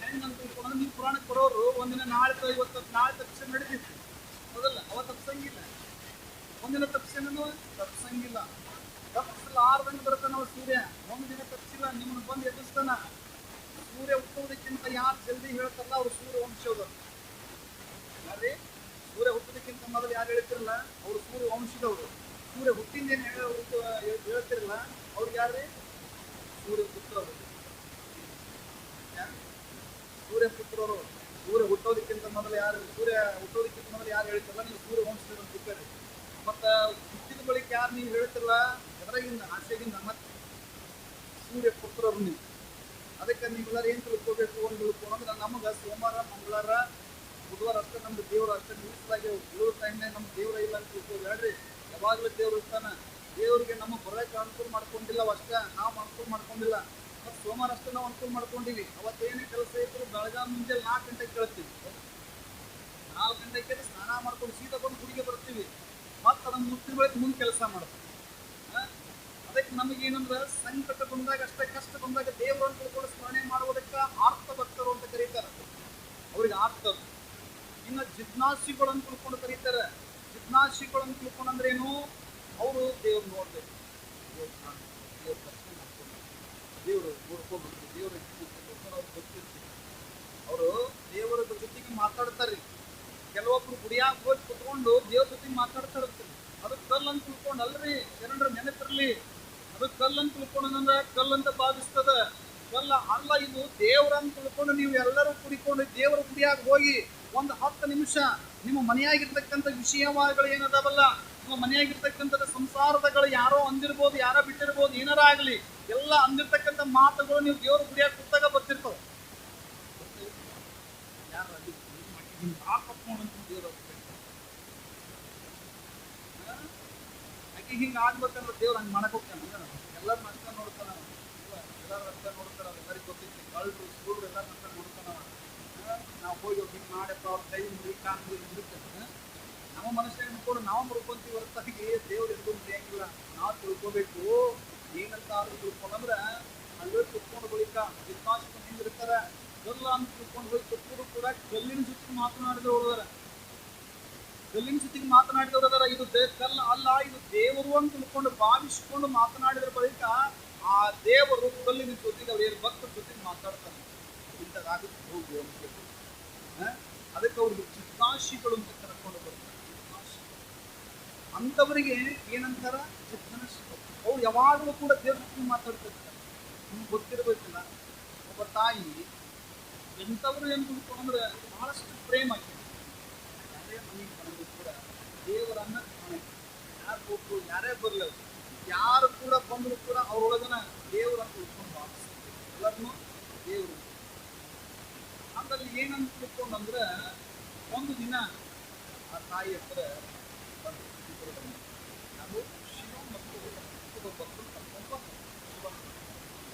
S1: ಹೆಂಗೆ ಅಂತ ತಿಳ್ಕೊಂಡ್ರೆ ನೀವು ಪುರಾಣಕ್ಕೆ ಬರೋರು ಒಂದಿನ ನಾಳೆ ತಪ್ಪಿಸಿ ನಡೀತೈತಿ. ಹೌದಲ್ಲ? ಅವ ತಪ್ಪಿಸಂಗಿಲ್ಲ. ಒಂದಿನ ತಪ್ಪಿಸಂಗಿಲ್ಲ. ತಪ್ಪಿಸಲಾರ್ದಂಗೆ ಬರ್ತಾನ ಅವ ಸೂರ್ಯ. ಒಂದು ದಿನ ತಪ್ಪಿಸಿಲ್ಲ, ನಿಮ್ಮನ್ನು ಬಂದು ಎದುರಿಸ್ತಾನ. ಸೂರ್ಯ ಹುಟ್ಟುವುದಕ್ಕಿಂತ ಯಾರು ಜಲ್ದಿ ಹೇಳ್ತಾರಲ್ಲ ಅವ್ರು ಸೂರ್ಯ ವಂಶದವರು. ಯಾರೀ? ಸೂರ್ಯ ಹುಟ್ಟೋದಕ್ಕಿಂತ ಮೊದಲು ಯಾರು ಹೇಳ್ತಿರಲ್ಲ ಅವ್ರು ಸೂರ್ಯ ವಂಶದವರು. ಸೂರ್ಯ ಹುಟ್ಟಿ ಹುಟ್ಟಿಂದ ಏನ್ ಹೇಳ್ತಿರಲ್ಲ, ಅವ್ರಿಗೆ ಯಾರ್ರಿ? ಸೂರ್ಯಪುತ್ರರು. ಸೂರ್ಯಪುತ್ರರು. ಸೂರ್ಯ ಹುಟ್ಟೋದಕ್ಕಿಂತ ಮೊದಲು ಯಾರು? ಸೂರ್ಯ ಹುಟ್ಟೋದಕ್ಕಿಂತ ಮೊದಲು ಯಾರು ಹೇಳ್ತಿರಲ್ಲ, ನೀವು ಸೂರ್ಯ ವಂಶದವರು ಅಂತ ತಿಳ್ಕೊರಿ. ಮತ್ತ ಹುಟ್ಟಿದ ಬಳಿಕ ಯಾರು ನೀವು ಹೇಳ್ತಿರಲ್ಲ, ಎದರಾಗಿಂದ? ಆಸೆಗಿಂದ. ಮತ್ತೆ ಸೂರ್ಯ ಪುತ್ರರು ನೀವು. ಅದಕ್ಕೆ ನೀವೆಲ್ಲರೂ ಏನ್ ತಿಳ್ಕೋಬೇಕು? ಒಂದು ತಿಳ್ಕೊಂಡ್ರೆ ನಮಗ ಸೋಮವಾರ, ಮಂಗಳವಾರ, ಬುಧವಾರ ಅಷ್ಟೇ ನಮ್ದು ದೇವ್ರ ಅಷ್ಟೇ ನಿಲ್ಲಿಸಲಾಗಿ ಉಳಿದ ಟೈಮ್ನಾಗ ನಮ್ಗೆ ದೇವ್ರ ಇಲ್ಲ ಅಂತ ತಿಳ್ಕೊಬೇಡ್ರಿ. ಯಾವಾಗಲೂ ದೇವ್ರು ಇರ್ತಾನ. ದೇವ್ರಿಗೆ ನಮಗೆ ಬರೋಕೆ ಅನುಕೂಲ ಮಾಡ್ಕೊಂಡಿಲ್ಲ ಅಷ್ಟೇ, ನಾವು ಅನುಕೂಲ ಮಾಡ್ಕೊಂಡಿಲ್ಲ. ಮತ್ತು ಸೋಮವಾರ ಅಷ್ಟೇ ನಾವು ಅನುಕೂಲ ಮಾಡ್ಕೊಂಡಿವಿ. ಅವತ್ತೇನೇ ಕೆಲಸ ಇದ್ರು ಬೆಳಗಾವಿ ಮುಂಜಾನೆ 4 ಗಂಟೆಗೆ ಕೇಳ್ತೀವಿ. 4 ಗಂಟೆಗೆ ಸ್ನಾನ ಮಾಡ್ಕೊಂಡು ಸೀದಾ ಬಂದು ಗುಡಿಗೆ ಬರ್ತೀವಿ. ಮತ್ತು ಅದನ್ನ ಮುಟ್ಟಿದ ಬಳಿಕ ಮುಂದೆ ಕೆಲಸ ಮಾಡ್ತೀವಿ. ಅದಕ್ಕೆ ನಮಗೇನಂದ್ರೆ ಸಂಕಟ ಬಂದಾಗ ಅಷ್ಟೇ, ಕಷ್ಟ ಬಂದಾಗ ದೇವರನ್ನು ತಿಳ್ಕೊಂಡು ಸ್ಮರಣೆ ಮಾಡುವುದಕ್ಕೆ ಆರ್ತ ಭಕ್ತರು ಅಂತ ಕರೀತಾರೆ. ಅವ್ರಿಗೆ ಆರ್ತರು. ಇನ್ನು ಜಿಜ್ಞಾಸಿಗಳು ಅಂತ ತಿಳ್ಕೊಂಡು ಕರೀತಾರೆ. ಜಿಜ್ಞಾಸಿಗಳು ಅಂತ ತಿಳ್ಕೊಂಡ್ರೆ ಏನು? ಅವರು ದೇವ್ರು ನೋಡ್ಬೇಕು, ದೇವ್ರ ದರ್ಶನ ಮಾಡ್ಕೊಂಡು, ದೇವರು ನೋಡ್ಕೋಬೇಕು, ದೇವ್ರ ಅವ್ರಿಗೆ ಗೊತ್ತಿರ್ತೀವಿ. ಅವರು ದೇವರ ಜೊತೆಗೆ ಮಾತಾಡ್ತಾರೆ. ಕೆಲವೊಬ್ರು ಗುಡಿಯಾಗ ಹೋಗಿ ಕುತ್ಕೊಂಡು ದೇವ್ರ ಜೊತೆಗೆ ಮಾತಾಡ್ತಾ ಇರ್ತೀವಿ. ಅದಕ್ಕೆ ಕಲ್ಲು ಅಂತ ತಿಳ್ಕೊಂಡು ಅಲ್ರಿ, ಜನರ ನೆನಪಿರ್ಲಿ. ಅದಕ್ಕೆ ಕಲ್ಲು ಅಂತ ತಿಳ್ಕೊಂಡಂದ್ರೆ ಕಲ್ಲಂತ ಭಾವಿಸ್ತದ. ಕಲ್ಲ ಅಲ್ಲ, ಇದು ದೇವ್ರ ಅಂತ ತಿಳ್ಕೊಂಡು ನೀವು ಎಲ್ಲರೂ ಕುಡಿಕೊಂಡು ದೇವರ ಗುಡಿಯಾಗ ಹೋಗಿ ಒಂದು 10 ನಿಮಿಷ ನಿಮ್ಮ ಮನೆಯಾಗಿರ್ತಕ್ಕಂಥ ವಿಷಯಗಳು ಏನದಾವಲ್ಲ, ನಿಮ್ಮ ಮನೆಯಾಗಿರ್ತಕ್ಕಂಥ ಸಂಸಾರದಗಳು ಯಾರೋ ಅಂದಿರ್ಬೋದು, ಯಾರೋ ಬಿಟ್ಟಿರ್ಬೋದು, ಏನಾರ ಆಗ್ಲಿ, ಎಲ್ಲ ಅಂದಿರ್ತಕ್ಕಂಥ ಮಾತುಗಳು ನೀವು ದೇವ್ರ ಗುಡಿಯಾಗ ಕೂತಾಗ ಬರ್ತಿರ್ತವೆ. ಯಾರು ದೇವ್ರ ಹಿಂಗ ಆಗ್ಬೇಕಂದ್ರೆ ದೇವ್ರ ಹಂಗೆ ಮಾಡಕ್ ಹೋಗ್ತಾನ. ಎಲ್ಲರೂ ನಷ್ಟ ನೋಡ್ತಾನ, ಎಲ್ಲರೂ ನಷ್ಟ ನೋಡ್ತಾರ. ಎಲ್ಲರಿಗೂ ಗೊತ್ತೈತಿ. ಕಳ್ರು ಸ್ಕೂಲ್ರು ಎಲ್ಲರೂ ನಷ್ಟ ನೋಡ್ತಾನ. ನಾವು ಹೋಗಿ ಹಿಂಗೆ ಮಾಡಪ್ಪ ಅವ್ರ ಕೈ ಮುರಿತಾನೆ. ನಮ್ಮ ಮನಸ್ಸಿನಾಗ ನೋಡ್ಕೊಂಡು ನಾವು ಮುರ್ಕೊಂತೀವಿ ಹೊರತಾಗಿ ದೇವ್ರು ಎಂದು ಮುರಿಯಂಗಿಲ್ಲ. ನಾವು ತಿಳ್ಕೋಬೇಕು. ಏನಂತ ಆದ್ರೂ ತಿಳ್ಕೊಂಡ್ರೆ ಅಲ್ಲೇ ಕುತ್ಕೊಂಡು ಬಳಿಕ ವಿಶ್ವಾಸಕ್ಕೆ ಹಿಂದಿರ್ತಾರ. ಕಲ್ಲ ಅಂತ ತಿಳ್ಕೊಂಡು ಹೋಗಿ ಕುತ್ಕೊಂಡು ಕೂಡ ಕಲ್ಲಿನ ಜೊತೆ ಮಾತನಾಡಿದವ್ರು, ಕಲ್ಲಿನ ಜೊತೆಗೆ ಮಾತನಾಡಿದವರ. ಇದು ಕಲ್ಲ ಅಲ್ಲ, ಇದು ದೇವರು ಅಂತ ತಿಳ್ಕೊಂಡು ಭಾವಿಸಿಕೊಂಡು ಮಾತನಾಡಿದ್ರ ಬಳಿಕ ಆ ದೇವರು ಕಲ್ಲಿನ ಜೊತೆಗೆ ಅವ್ರ ಭಕ್ತರ ಜೊತೆಗೆ ಮಾತಾಡ್ತಾರೆ. ಇಂಥದ್ದಾಗುತ್ತೆ ಹೋಗಿ ಅಂತ. ಅದಕ್ಕೆ ಅವ್ರಿಗೆ ಜಿಜ್ಞಾಸಿಗಳು ಅಂತ ಕರ್ಕೊಂಡು ಬರ್ತಾರೆ. ಅಂಥವರಿಗೆ ಏನಂತಾರ? ಜಿಜ್ಞಾಸಿಗಳು. ಅವ್ರು ಯಾವಾಗಲೂ ಕೂಡ ದೇವ್ರ ಜೊತೆ ಮಾತಾಡ್ತಿರ್ತಾರೆ. ನಿಮ್ಗೆ ಗೊತ್ತಿರ್ಬೇಕಿಲ್ಲ, ಒಬ್ಬ ತಾಯಿ ಎಂಥವ್ರು ಏನು ತಿಳ್ಕೊಂಡ್ರೆ ಬಹಳಷ್ಟು ಪ್ರೇಮ ಆಗಿದೆ. ಯಾರೇ ಮನೆಗೆ ಬಂದು ಕೂಡ ದೇವರನ್ನ ಕಾಣಕ್ಕೆ ಯಾರು ಹೋಗ್ರು, ಯಾರೇ ಬರಲಿ, ಯಾರು ಕೂಡ ಬಂದರೂ ಕೂಡ ಅವ್ರೊಳಗನ ದೇವರನ್ನು ತಿಳ್ಕೊಂಡು ಭಾವಿಸ್ತಾರೆ. ಎಲ್ಲರನ್ನೂ ದೇವರು. ಅದ್ರಲ್ಲಿ ಏನಂತ ತಿಳ್ಕೊಂಡಂದ್ರೆ ಒಂದು ದಿನ ಆ ತಾಯಿ ಹತ್ರ ನಾವು ಶಿವ ಮತ್ತು ಭಕ್ತರು ಕರ್ಕೊಂಡು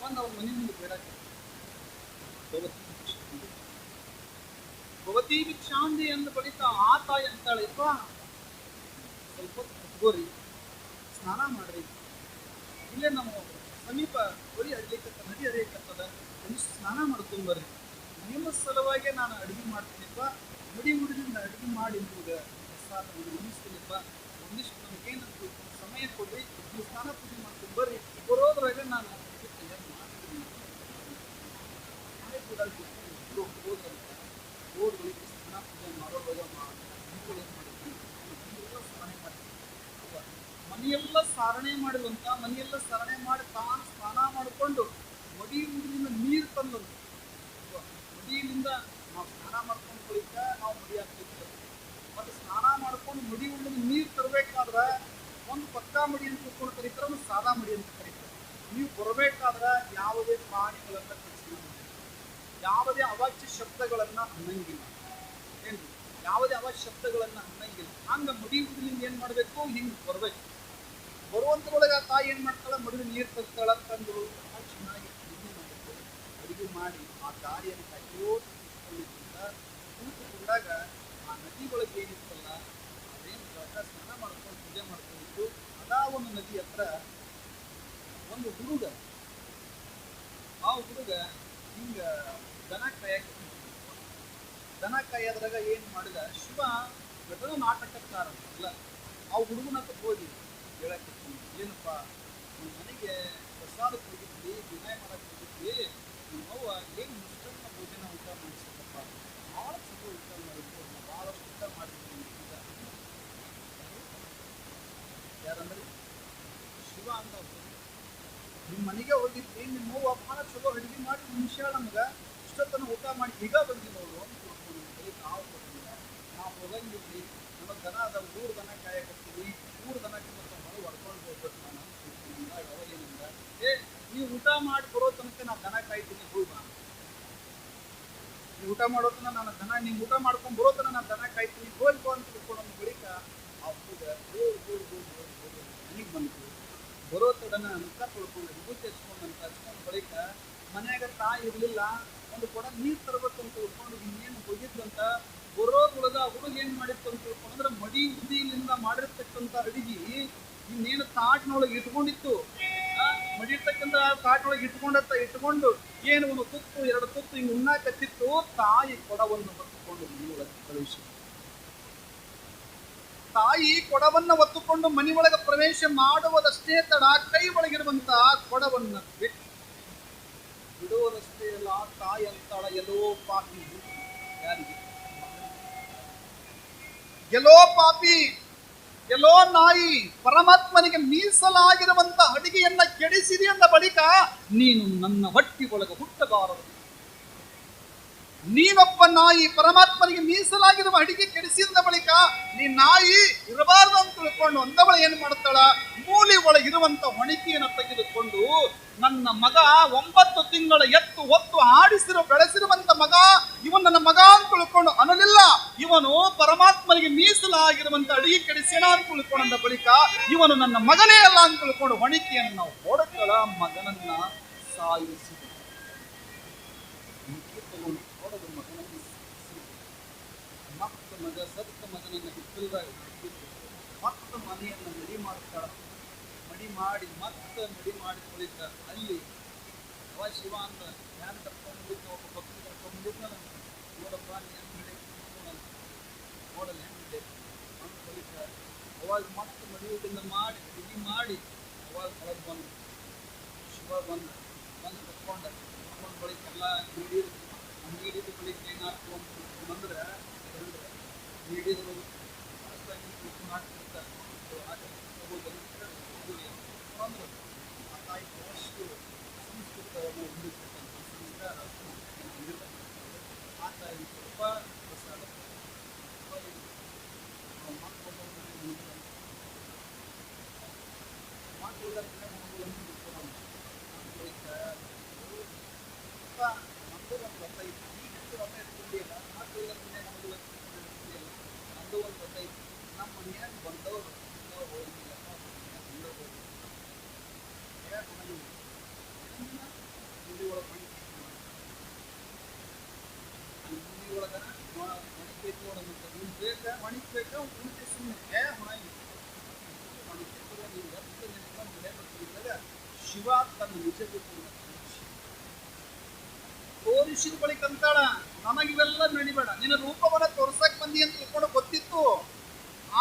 S1: ಒಂದು ಅವ್ರ ಮನೆ ಮುಂದೆ ಬೇಡಕ್ಕೆ ಭವತಿ ಭಿಕ್ಷಾಂದಿ ಅಂದ ಬಳಿಕ ಆ ತಾಯಿ ಅಂತಾಳೆ, ಸ್ವಲ್ಪ ಕುತ್ಕೋರಿ, ಸ್ನಾನ ಮಾಡ್ರಿ, ಇಲ್ಲೇ ನಮ್ಮ ಸಮೀಪ ಹೊಳಿ ಹರಿಲಿಕ್ಕತ್ತ, ನದಿ ಹರಿಯಕತ್ತದ, ಒಂದಿಷ್ಟು ಸ್ನಾನ ಮಾಡ್ಕೊಂಡ್ ಬರ್ರಿ. ನಿಮ್ಮ ಸಲುವಾಗಿ ನಾನು ಅಡುಗೆ ಮಾಡ್ತೀನಿಪ್ಪ, ಮುಡಿ ಮುಡಿದಿಂದ ಅಡುಗೆ ಮಾಡಿ ನಿಮ್ಗೆ ಪ್ರಸಾದ ಉಣಿಸ್ತೀನಿಪ್ಪ, ಒಂದಿಷ್ಟು ನಮಗೇನು ಸಮಯ ಕೊಡ್ರಿ, ನೀವು ಸ್ನಾನ ಪೂಜೆ ಮಾಡ್ಕೊಂಡು ಬರ್ರಿ, ಬರೋದ್ರಾಗ ನಾನು ತಯಾರು ಮಾಡ್ತೀನಿ. ಹೋದ್ಗಳಿಗೆ ಸ್ನಾನ ಪೂಜೆ ಮಾಡೋದ್ರಾಗ ಮನೆಯೆಲ್ಲ ಸಾರಣೆ ಮಾಡಿದಂತ, ಮನೆಯೆಲ್ಲ ಸಾರಣೆ ಮಾಡಿ ತಾನು ಸ್ನಾನ ಮಾಡಿಕೊಂಡು ಮಡಿ ಮುಡಿಯಿಂದ ನೀರು ತಂದಂತ. ಮಡಿಯಿಂದ ನಾವು ಸ್ನಾನ ಮಾಡ್ಕೊಂಡು ಬಳಿಕ ನಾವು ಮಡಿ ಹಾಕ್ತಿರ್ತೇವೆ. ಮತ್ತು ಸ್ನಾನ ಮಾಡ್ಕೊಂಡು ಮಡಿ ಉಳಿದ ನೀರು ತರಬೇಕಾದ್ರೆ ಒಂದು ಪಕ್ಕಾ ಮಡಿ ಅಂತ ತಿಳ್ಕೊಂಡು ಕರೀತಾರೆ, ಒಂದು ಸಾದಾ ಮಡಿ ಅಂತ ಕರೀತಾರೆ. ನೀವು ಬರಬೇಕಾದ್ರೆ ಯಾವುದೇ ಪ್ರಾಣಿಗಳನ್ನ ಕಳಿಸಿಲ್ಲ, ಯಾವುದೇ ಅವಾಚ್ಯ ಶಬ್ದಗಳನ್ನ ಅನ್ನಂಗಿಲ್ಲ, ಏನು ಯಾವುದೇ ಅವಾಚ್ಯ ಶಬ್ದಗಳನ್ನ ಅನ್ನಂಗಿಲ್ಲ. ಹಂಗ ಮಡಿ ಉಳಿದಿಂದ ಏನ್ ಮಾಡ್ಬೇಕು? ಹಿಂಗ್ ಬರ್ಬೇಕು. ಬರುವಂತರೊಳಗೆ ಆ ತಾಯಿ ಏನ್ ಮಾಡ್ತಾಳ? ಮಡಿ ನೀರು ತರ್ತಾಳ, ತಂದು ಚೆನ್ನಾಗಿ ಅಡುಗೆ ಮಾಡಬೇಕು. ಅಡುಗೆ ಮಾಡಿ ಆ ದಾರಿಯನ್ನು ಕಾಯ್ಕೋತ ಕೂತುಕೊಂಡಾಗ ಆ ನದಿ ಒಳಗೆ ಏನಿತ್ತಲ್ಲ, ಅದೇನು ಸ್ನಾನ ಮಾಡ್ಕೊಂಡು ಪೂಜೆ ಮಾಡ್ಕೊಂಡಿತ್ತು, ಅದಾ ಒಂದು ನದಿ ಹತ್ರ ಒಂದು ಹುಡುಗ, ಆ ಹುಡುಗ ಹಿಂಗ ದನ ಕಾಯಕ, ದನ ಕಾಯೋದ್ರಾಗ ಏನ್ ಮಾಡಿದ? ಶಿವ ಘಟನ ನಾಟಕಕಾರ ಅಲ್ಲ, ಆ ಹುಡುಗನ ಹತ್ರ ಹೋಗಿ ಹೇಳಕ್ಕೆ, ಏನಪ್ಪ ನಿಮ್ಮ ಮನೆಗೆ ಪ್ರಸಾದ ಹೋಗಿದ್ವಿ, ವಿನಯ ಮಾಡಕ್ಕೆ ಹೋಗಿದ್ವಿ, ನಿಮ್ಮವ್ವ ಏನು ಮುಷ್ಟನ್ನ ಭೋಜನ ಊಟ ಮಾಡಿಸಿದಪ್ಪ, ಭಾಳ ಚಲೋ ಊಟ ಮಾಡಿದ್ರು, ಭಾಳಷ್ಟು ಊಟ ಮಾಡಿದ್ವಿ. ಯಾರಂದ್ರೆ ನಿಮ್ಮ ಮನೆಗೆ ಹೋಗಿದ್ವಿ, ನಿಮ್ಮ ಅವ್ವ ಬಹಳ ಚಲೋ ಅಡಿಗೆ ಮಾಡಿ ನಿಮಿಷ ನಮ್ಗ ಇಷ್ಟೊತ್ತನ ಊಟ ಮಾಡಿ ಈಗ ಬಂದಿ ನೋಡು ಅಂತ ತಿಳ್ಕೊಂಡು ನಾವು ಕೊಟ್ಟಿಲ್ಲ. ನಾವು ಹೋಗಂಗಿರ್ಲಿ, ನಮ್ಮ ದನ ಅದ, 3 ದನ ಕಾಯಕತ್ತೀವಿ, 3 ದನಕ್ಕೆ ಮತ್ತೆ ಹೊರ ಹೊಡ್ಕೊಂಡು ಹೋಗ್ಬೇಕು ನಾನು ಅಂತ ತಿಳ್ಕೊಂಡು ಯಾವ ಏನಂದ, ನೀವು ಊಟ ಮಾಡಿ ಬರೋ ತನಕ ನಾನು ದನ ಕಾಯ್ತೀನಿ, ಹೋಗಿ ಬಾ. ನೀವು ಊಟ ಮಾಡೋ ತನ ನಾನು ದನ, ನೀವು ಊಟ ಮಾಡ್ಕೊಂಡು ಬರೋ ತನ ನಾನು ದನ ಕಾಯ್ತೀನಿ, ಹೋಗಿ ಬಾ ಅಂತ ತಿಳ್ಕೊಂಡು ಬಳಿಕ ಆ ಹುಡುಗ ಮನೆಗೆ ಬಂತು. ಬರೋ ತಡನ ಮುಖ ತೊಳ್ಕೊಂಡು ವಿಭೂತಿ ಹಚ್ಕೊಂಡು ಬಳಿಕ ಮನ್ಯಾಗ ತಾಯಿ ಇರ್ಲಿಲ್ಲ, ಒಂದು ಕೊಡ ನೀರು ತರಬೇಕು ಅಂತ ತಿಳ್ಕೊಂಡು ಇನ್ನೇನು ಹೋಗಿದ್ರಂತ. ಬರೋದ್ರೊಳಗ ಹುಡುಗ ಏನ್ ಮಾಡಿತ್ತು ಅಂತ ತಿಳ್ಕೊಂಡು ಅಂದ್ರೆ ಮಡಿ ಉದಿಯಿಂದ ಮಾಡಿರ್ತಕ್ಕಂಥ ಅಡಿಗೆ ಇನ್ನೇನು ತಾಟಿನೊಳಗೆ ಇಟ್ಕೊಂಡಿತ್ತು. ಮಡಿರ್ತಕ್ಕಂಥ ತಾಟಿನೊಳಗೆ ಇಟ್ಕೊಂಡು ಏನು ಒಂದು ತುತ್ತು 2 ತುತ್ತು ಹಿಂಗೆ ಉಣ್ಣಾಕತ್ತಿತ್ತು. ತಾಯಿ ಕೊಡವನ್ನು ಹೊತ್ತುಕೊಂಡು ಮನೆಯೊಳಗೆ ಪ್ರವೇಶ, ತಾಯಿ ಕೊಡವನ್ನ ಹೊತ್ತುಕೊಂಡು ಮನೆಯೊಳಗೆ ಪ್ರವೇಶ ಮಾಡುವುದಷ್ಟೇ ತಡ, ಕೈ ಒಳಗಿರುವಂತಹ ಕೊಡವನ್ನ ಬಿಡುವುದಷ್ಟೇ ಅಲ್ಲ, ತಾಯಿ ಅಂತಾಳ, ಎಲ್ಲೋ ಪಾಪಿ. ಯಾರಿಗೆ? ಎಲ್ಲೋ ಪಾಪಿ, ಎಲ್ಲೋ ನಾಯಿ, ಪರಮಾತ್ಮನಿಗೆ ಮೀಸಲಾಗಿರುವಂತ ಅಡಿಗೆಯನ್ನ ಕೆಡಿಸಿರಿ ಅಂದ ಬಳಿಕ ನೀನು ನನ್ನ ಹೊಟ್ಟಿ ಒಳಗೆ ಹುಟ್ಟಬಾರದು. ನೀನೊಬ್ಬ ನಾಯಿ, ಪರಮಾತ್ಮನಿಗೆ ಮೀಸಲಾಗಿರುವ ಅಡಿಗೆ ಕೆಡಿಸಿದ ಬಳಿಕ ನೀ ನಾಯಿ ಇರಬಾರದು ಅಂತ ತಿಳ್ಕೊಂಡು ಅಂದವಳ ಏನ್ ಮಾಡ್ತಾಳ, ಮೂಲಿ ಒಳಗಿರುವಂತ ಹೊಣಿಕೆಯನ್ನು ತೆಗೆದುಕೊಂಡು ನನ್ನ ಮಗ 9 ತಿಂಗಳ ಎತ್ತು ಹೊತ್ತು ಆಡಿಸಿರೋ ಬೆಳೆಸಿರುವಂತ ಮಗ, ಇವನು ನನ್ನ ಮಗ ಅಂತ ತಿಳ್ಕೊಂಡು ಅನ್ನಲಿಲ್ಲ. ಇವನು ಪರಮಾತ್ಮನಿಗೆ ಮೀಸಲಾಗಿರುವಂತ ಅಡಿಗೆ ಕೆಡಿಸಿನ ಅಂತ ತಿಳ್ಕೊಂಡ ಬಳಿಕ ಇವನು ನನ್ನ ಮಗನೇ ಅಲ್ಲ ಅಂತ ತಿಳ್ಕೊಂಡು ಹೊಣಿಕೆಯನ್ನು ಹೊಡೆದಳ, ಮಗನನ್ನ ಸಾಯಿಸಿ ಹೊಡೆದು ಮಗನನ್ನು ಮತ್ತ ಮಗ ಸತ್ತ ಮಗನನ್ನ ಹಿತ್ತಲದಾಗ ಮತ್ತೆ ಮನೆಯನ್ನು ಮಡಿ ಮಾಡ್ತಾಳ. ಮಡಿ ಮಾಡಿ ಕುಳಿತ ಅಲ್ಲಿ ಅವ ಶಿವ ಅಂತ ಯಾರು ಕರ್ಕೊಂಡ್ಬಿಟ್ಟು ಒಬ್ಬ ಭಕ್ತಿ ಕರ್ಕೊಂಡ್ಬಿಟ್ಟು ನೋಡಪ್ಪ ನೀನು ಹೇಳಿ ನೋಡಲ್ಲ ಹೆಂಗಿದೆ ಅಂತ ಕುಳಿತ. ಅವಾಗ ಮತ್ತೆ ಮದುವೆಯಿಂದ ಮಾಡಿ ಅಡಿಗೆ ಮಾಡಿ ಅವಾಗ ಹೊರಗೆ ಬಂದು ಶಿವ ಬಂದು ಕರ್ಕೊಂಡ ಬಳಿಕ ಎಲ್ಲ ನೀಡಿದ ಬಳಿಕ ಏನಾಗ್ತು ಅಂತ ಬಂದ್ರೆ ನೀಡಿದ್ರು ಮಾಡ್ತಿರ್ತಾರೆ ಅಂದ್ರೆ ಆ ತಾಯಿ ಬಹಳಷ್ಟು ಸಂಸ್ಕೃತವನ್ನು ಹೊಂದಿರ್ತಕ್ಕಂಥ ಸಂಸ್ಕಾರ ಆ ತಾಯಿ ಸ್ವಲ್ಪ ಪ್ರಸಾದ ಶಿವ ತನ್ನ ನಿಜ ತೋರಿಸಿದ ಬಳಿಕ ಅಂತಾಳ, ನನಗಿವೆಲ್ಲ ನಡಿಬೇಡ, ನಿನ್ನ ರೂಪವನ್ನ ತೋರ್ಸಕ್ ಬಂದಿ ಅಂತ ತಿಳ್ಕೊಂಡು ಗೊತ್ತಿತ್ತು,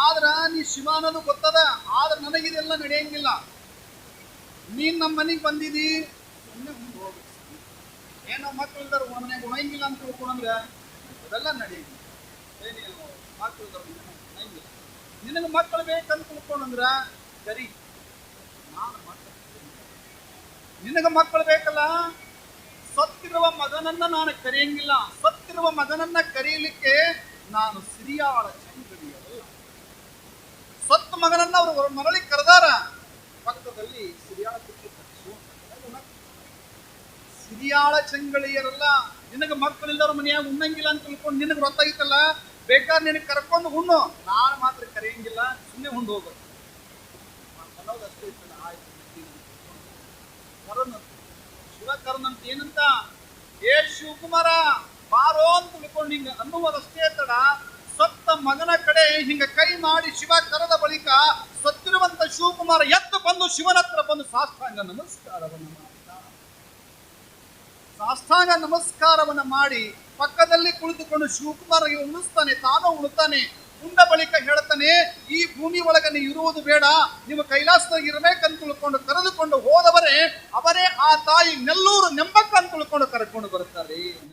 S1: ಆದ್ರ ನೀ ಶಿವ ಅನ್ನೋದು ಗೊತ್ತದ, ಆದ್ರೆ ನನಗಿದೆಲ್ಲ ನಡೆಯಂಗಿಲ್ಲ. ನೀನ್ ನಮ್ಮ ಮನೆಗೆ ಬಂದಿದಿ, ಸುಮ್ಮನೆ ಮುಂದೆ ಹೋಗ್ಬೇಕು. ಏನೋ ಮಕ್ಕಳಿದಾರ ಮನೆಗೆ ಉಣಂಗಿಲ್ಲ ಅಂತ ತಿಳ್ಕೊಂಡ್ರೆ ಅದೆಲ್ಲ ನಡೆಯಂಗಿಲ್ಲ. ಮಕ್ಕಳಿದಾರ ಉಣಂಗಿಲ್ಲ, ನಿನಗೆ ಮಕ್ಕಳು ಬೇಕಂತ ತಿಳ್ಕೊಂಡ್ರ ಸರಿ, ನಾನು ಮಕ್ಕಳು ನಿನಗ ಮಕ್ಕಳು ಬೇಕಲ್ಲ, ಸತ್ತಿರುವ ಮಗನನ್ನ ನಾನು ಕರೆಯಂಗಿಲ್ಲ. ಸತ್ತಿರುವ ಮಗನನ್ನ ಕರೆಯಲಿಕ್ಕೆ ನಾನು ಸಿರಿಯಾಳ ಚಂಗಡಿಯಲ್ಲ. ಸತ್ತ ಮಗನನ್ನ ಅವರು ಮರಳಿ ಕರೆದಾರ, ಪಕ್ಕದಲ್ಲಿ ಸಿರಿಯಾಳ ಸಿರಿಯಾಳ ಚಂಗಳಿಯರಲ್ಲ. ನಿನಗ ಮಕ್ಕಳಿಲ್ಲವ್ರ ಮನೆಯಾಗ ಉಣ್ಣಂಗಿಲ್ಲ ಅಂತ ತಿಳ್ಕೊಂಡು ನಿನಗೆ ಗೊತ್ತಾಗಿತ್ತಲ್ಲ, ಬೇಕಾದ್ರೆ ನಿನಗೆ ಕರ್ಕೊಂಡು ಉಣ್ಣು, ನಾನು ಮಾತ್ರ ಕರೆಯಂಗಿಲ್ಲ, ಸುಮ್ಮನೆ ಉಂಡು ಹೋಗೋದು ಅನ್ನೋದಷ್ಟೇ ಇರ್ತದೆ. ಆಯ್ತು ಶಿವ ಕರ್ನಂತ ಏನಂತ, ಏ ಶಿವಕುಮಾರ ಬಾರೋ ಅಂತ ತಿಳ್ಕೊಂಡು ಹಿಂಗ ಅನ್ನುವುದಷ್ಟೇ ತಡ, ಸತ್ತ ಮಗನ ಕಡೆ ಹಿಂಗ ಕೈ ಮಾಡಿ ಶಿವ ಕರೆದ ಬಳಿಕ ಸತ್ತಿರುವಂತ ಶಿವಕುಮಾರ ಎದ್ದು ಬಂದು ಶಿವನ ಹತ್ರ ಬಂದು ಸಾಷ್ಟಾಂಗ ನಮಸ್ಕಾರವನ್ನ ಮಾಡಿ ಪಕ್ಕದಲ್ಲಿ ಕುಳಿತುಕೊಂಡು ಶಿವಕುಮಾರಿಗೆ ಉಣಿಸ್ತಾನೆ, ತಾನು ಉಣ್ತಾನೆ. ಉಂಡ ಬಳಿಕ ಹೇಳ್ತಾನೆ, ಈ ಭೂಮಿ ಒಳಗನೆ ಇರುವುದು ಬೇಡ, ನೀವು ಕೈಲಾಸದಾಗ ಇರಬೇಕಂತ ತಿಳ್ಕೊಂಡು ಕರೆದುಕೊಂಡು ಹೋದವರೇ ಅವರೇ ಆ ತಾಯಿ ನೆಲ್ಲೂರು ನೆಂಬಕ್ಕ ಅಂತ ತಿಳ್ಕೊಂಡು ಕರ್ಕೊಂಡು ಬರ್ತಾರೆ.